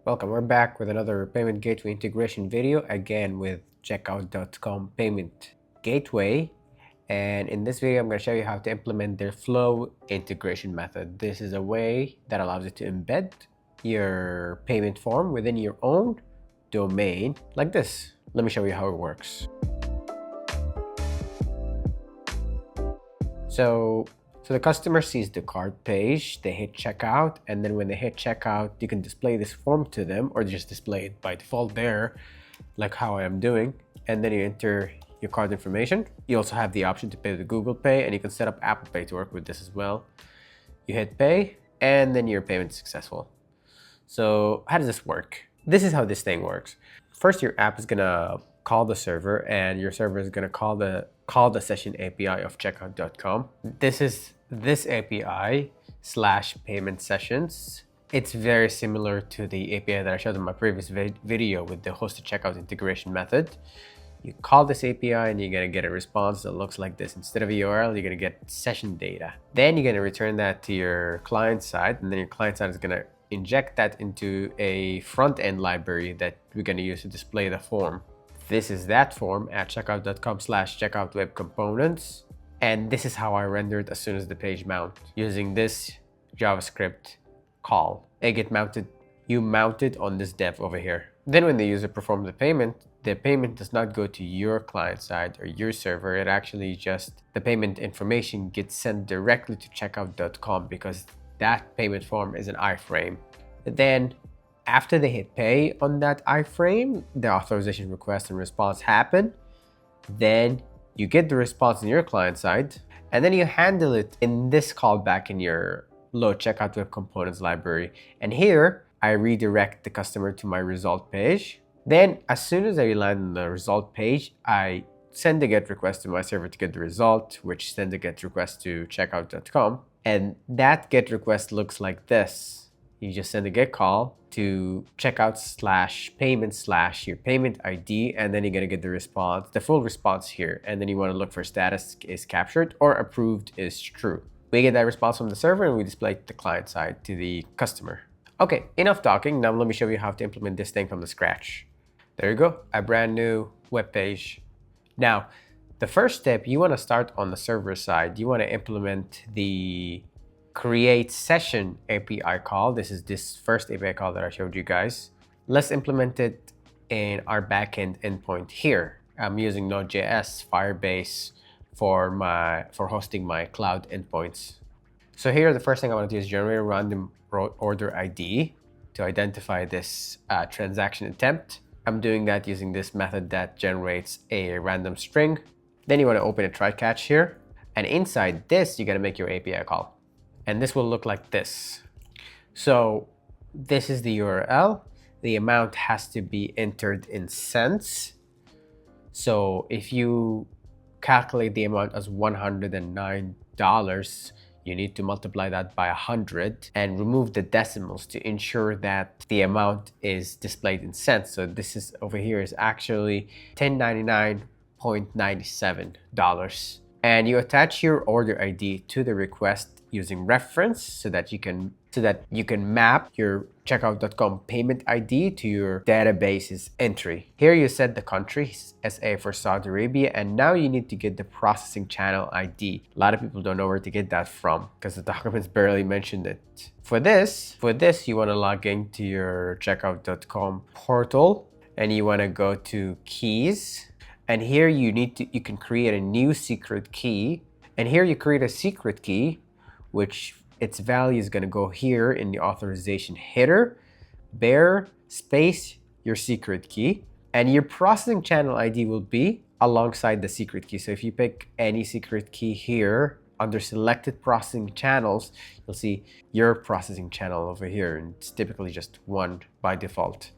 Welcome, we're back with another payment gateway integration video, again with checkout.com payment gateway. And in this video, I'm going to show you how to implement their flow integration method. This is a way that allows you to embed your payment form within your own domain like this. Let me show you how it works. So the customer sees the cart page, they hit checkout, and then when they hit checkout, you can display this form to them or just display it by default there, like how I am doing. And then you enter your card information. You also have the option to pay with Google Pay, and you can set up Apple Pay to work with this as well. You hit pay, and then your payment is successful. So how does this work? This is how this thing works. First, your app is gonna call the server, and your server is gonna call the session API of checkout.com. This API / payment sessions. It's very similar to the API that I showed in my previous video with the hosted checkout integration method. You call this API and you're gonna get a response that looks like this. Instead of a URL, you're gonna get session data. Then you're gonna return that to your client side, and then your client side is gonna inject that into a front-end library that we're gonna use to display the form. This is that form at checkout.com / checkout web components. And this is how I render it as soon as the page mounts using this JavaScript call. You mount it on this dev over here. Then when the user performs the payment does not go to your client side or your server. It actually just, the payment information gets sent directly to checkout.com because that payment form is an iframe. Then after they hit pay on that iframe, the authorization request and response happen. Then you get the response on your client side, and then you handle it in this callback in your load checkout web components library. And here I redirect the customer to my result page. Then as soon as I land on the result page, I send a GET request to my server to get the result, which sends a GET request to checkout.com. And that GET request looks like this. You just send a GET call to checkout / payment / your payment ID, and then you're gonna get the response, the full response here. And then you wanna look for status is captured or approved is true. We get that response from the server and we display it to the client side to the customer. Okay, enough talking. Now let me show you how to implement this thing from the scratch. There you go, a brand new web page. Now, the first step, you wanna start on the server side. You wanna implement the create session API call. This is this first API call that I showed you guys. Let's implement it in our backend endpoint here. I'm using Node.js Firebase for hosting my cloud endpoints. So here, the first thing I want to do is generate a random order ID to identify this transaction attempt. I'm doing that using this method that generates a random string. Then you want to open a try catch here. And inside this, you got to make your API call. And this will look like this. So this is the URL. The amount has to be entered in cents. So if you calculate the amount as $109, you need to multiply that by 100 and remove the decimals to ensure that the amount is displayed in cents. So this is over here is actually $1099.97. And you attach your order ID to the request using reference so that you can map your checkout.com payment ID to your database's entry. Here you set the country, SA for Saudi Arabia, and now you need to get the processing channel ID. A lot of people don't know where to get that from because the documents barely mentioned it. For this, you want to log into your checkout.com portal and you want to go to keys. And here you can create a new secret key. And here you create a secret key, which its value is going to go here in the authorization header, bear space your secret key, and your processing channel ID will be alongside the secret key. So if you pick any secret key here under selected processing channels, you'll see your processing channel over here, and it's typically just one by default.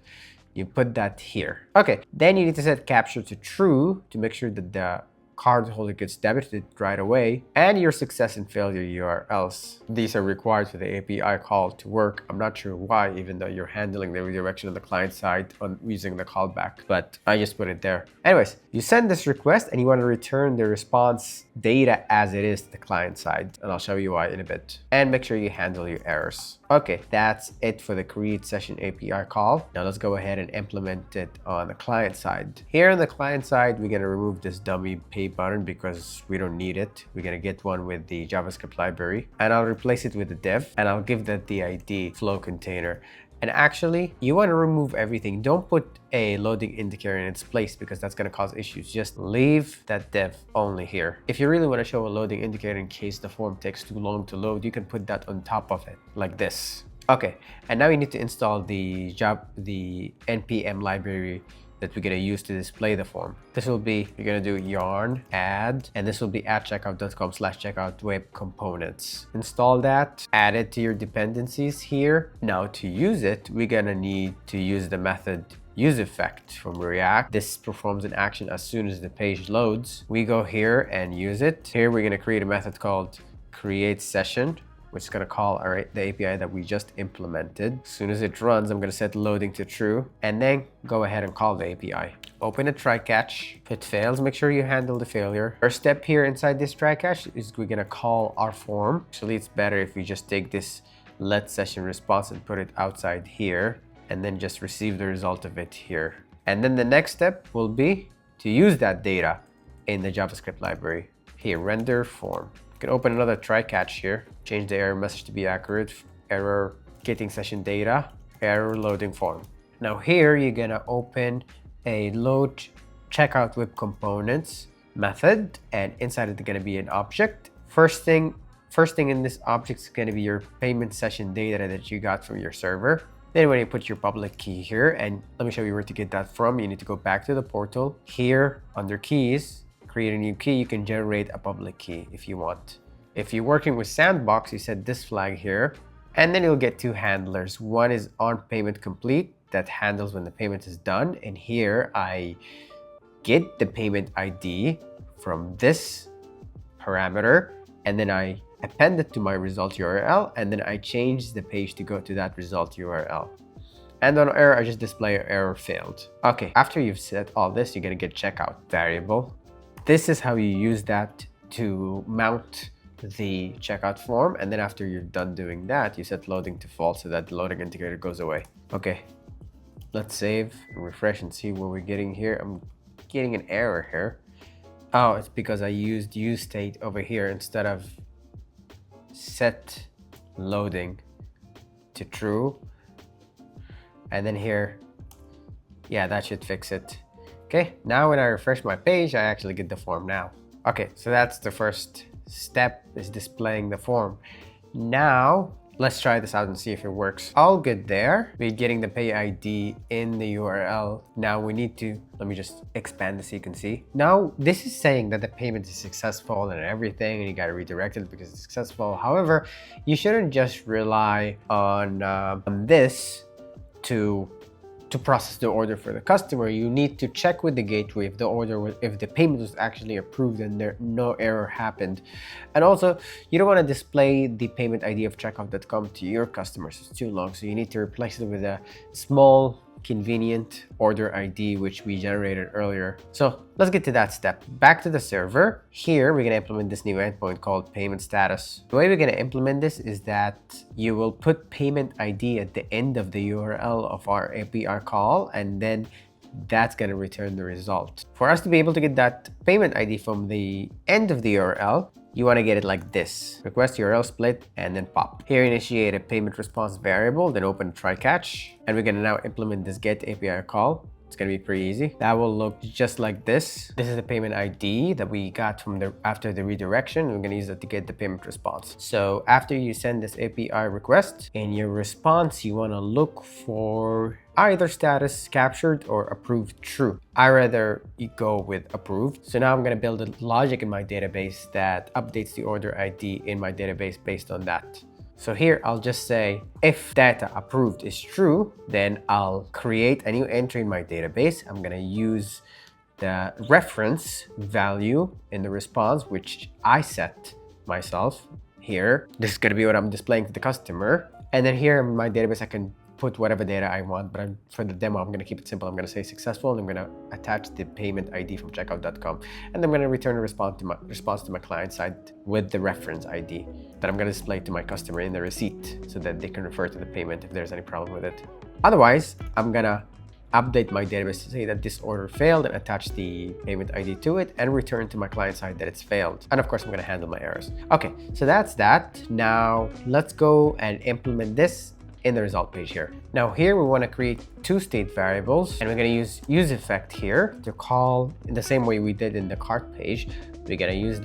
You put that here. Okay, then you need to set capture to true to make sure that the card holder gets debited right away, and your success and failure URLs. These are required for the API call to work. I'm not sure why, even though you're handling the redirection on the client side on using the callback, but I just put it there. Anyways, you send this request and you want to return the response data as it is to the client side, and I'll show you why in a bit. And make sure you handle your errors. Okay, that's it for the create session API call. Now let's go ahead and implement it on the client side. Here on the client side, we're gonna remove this dummy pay button because we don't need it. We're gonna get one with the JavaScript library, and I'll replace it with the div, and I'll give that the ID flow container. And actually, you want to remove everything. Don't put a loading indicator in its place because that's going to cause issues. Just leave that div only here. If you really want to show a loading indicator in case the form takes too long to load, you can put that on top of it like this. Okay, and now you need to install the npm library that we're going to use to display the form. This will be, you're going to do yarn add, and this will be at checkout.com/checkout web components. Install that, add it to your dependencies here. Now to use it, we're going to need to use the method useEffect from React. This performs an action as soon as the page loads. We go here and use it. Here we're going to create a method called create session, which is going to call the API that we just implemented. As soon as it runs, I'm going to set loading to true, and then go ahead and call the API. Open a try catch. If it fails, make sure you handle the failure. First step here inside this try catch is we're going to call our form. Actually, it's better if we just take this let session response and put it outside here, and then just receive the result of it here. And then the next step will be to use that data in the JavaScript library. Here, render form. You can open another try catch here, change the error message to be accurate, error getting session data, error loading form. Now here you're gonna open a load checkout web components method, and inside it's gonna be an object. First thing in this object is gonna be your payment session data that you got from your server. Then when you put your public key here, and let me show you where to get that from, you need to go back to the portal. Here under keys, create a new key, you can generate a public key if you want. If you're working with Sandbox, you set this flag here, and then you'll get two handlers. One is on payment complete, that handles when the payment is done. And here I get the payment ID from this parameter, and then I append it to my result URL, and then I change the page to go to that result URL. And on error, I just display error failed. Okay, after you've set all this, you're gonna get checkout variable. This is how you use that to mount the checkout form, and then after you're done doing that, you set loading to false so that the loading indicator goes away. Okay, let's save and refresh and see what we're getting here. I'm getting an error here. Oh, it's because I used useState over here instead of set loading to true. And then here, yeah, that should fix it. Okay, now when I refresh my page, I actually get the form now. Okay, so that's the first step, is displaying the form. Now, let's try this out and see if it works. All good there. We're getting the pay ID in the URL. Now we need to, let me just expand this so you can see. Now, this is saying that the payment is successful and everything, and you got to redirect it because it's successful. However, you shouldn't just rely on this to process the order for the customer. You need to check with the gateway if the payment was actually approved and no error happened. And also, you don't want to display the payment ID of checkout.com to your customers. It's too long, so you need to replace it with a small convenient order ID, which we generated earlier. So let's get to that step. Back to the server. Here, we're going to implement this new endpoint called payment status. The way we're going to implement this is that you will put payment ID at the end of the URL of our API call, and then that's going to return the result. For us to be able to get that payment ID from the end of the URL, you want to get it like this. Request URL split and then pop. Here, initiate a payment response variable, then open try catch. And we're going to now implement this get API call. It's going to be pretty easy. That will look just like this. This is the payment ID that we got from after the redirection. We're going to use it to get the payment response. So after you send this API request, in your response, you want to look for either status captured or approved true. I rather you go with approved. So now I'm going to build a logic in my database that updates the order ID in my database based on that. So here I'll just say if data approved is true, then I'll create a new entry in my database. I'm going to use the reference value in the response, which I set myself here. This is going to be what I'm displaying to the customer. And then here in my database, I can put whatever data I want, but for the demo, I'm going to keep it simple. I'm going to say successful, and I'm going to attach the payment ID from checkout.com, and I'm going to return a response to my client side with the reference ID that I'm going to display to my customer in the receipt so that they can refer to the payment if there's any problem with it. Otherwise, I'm going to update my database to say that this order failed and attach the payment ID to it and return to my client side that it's failed. And of course, I'm going to handle my errors. Okay, so that's that. Now let's go and implement this in the result page here. Now here we want to create two state variables, and we're going to use effect here to call in the same way we did in the cart page. We're going to use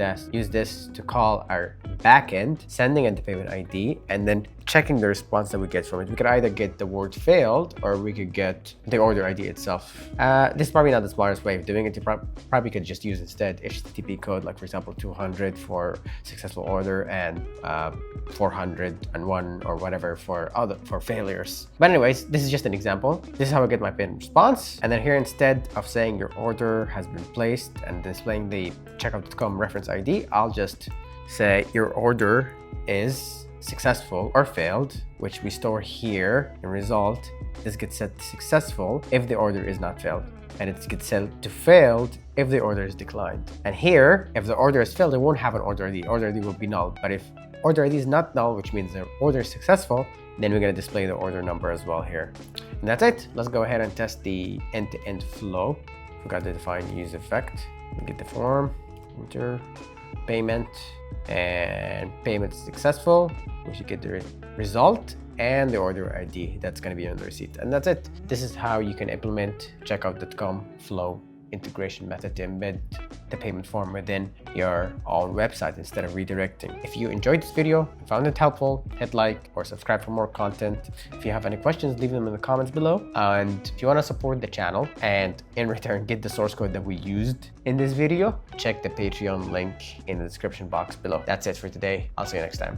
this to call our backend, sending in the payment ID, and then checking the response that we get from it. We could either get the word failed, or we could get the order ID itself. This is probably not the smartest way of doing it. You probably could just use instead HTTP code, like for example 200 for successful order and 401 or whatever for failures. But anyways, this is just an example. This is how I get my payment response. And then here, instead of saying your order has been placed and displaying the checkout.com reference ID, I'll just say your order is successful or failed, which we store here in result. This gets set to successful if the order is not failed, and it gets set to failed if the order is declined. And here, if the order is failed, it won't have an order ID. Order ID will be null. But if order ID is not null, which means the order is successful, then we're going to display the order number as well here. And that's it. Let's go ahead and test the end-to-end flow. Forgot to define use effect. We get the form, enter, payment, and payment is successful. We should get the result and the order ID that's going to be on the receipt. And that's it. This is how you can implement checkout.com flow integration method to embed the payment form within your own website instead of redirecting. If you enjoyed this video and found it helpful, hit like or subscribe for more content. If you have any questions, leave them in the comments below. And if you want to support the channel and in return get the source code that we used in this video, check the Patreon link in the description box below. That's it for today. I'll see you next time.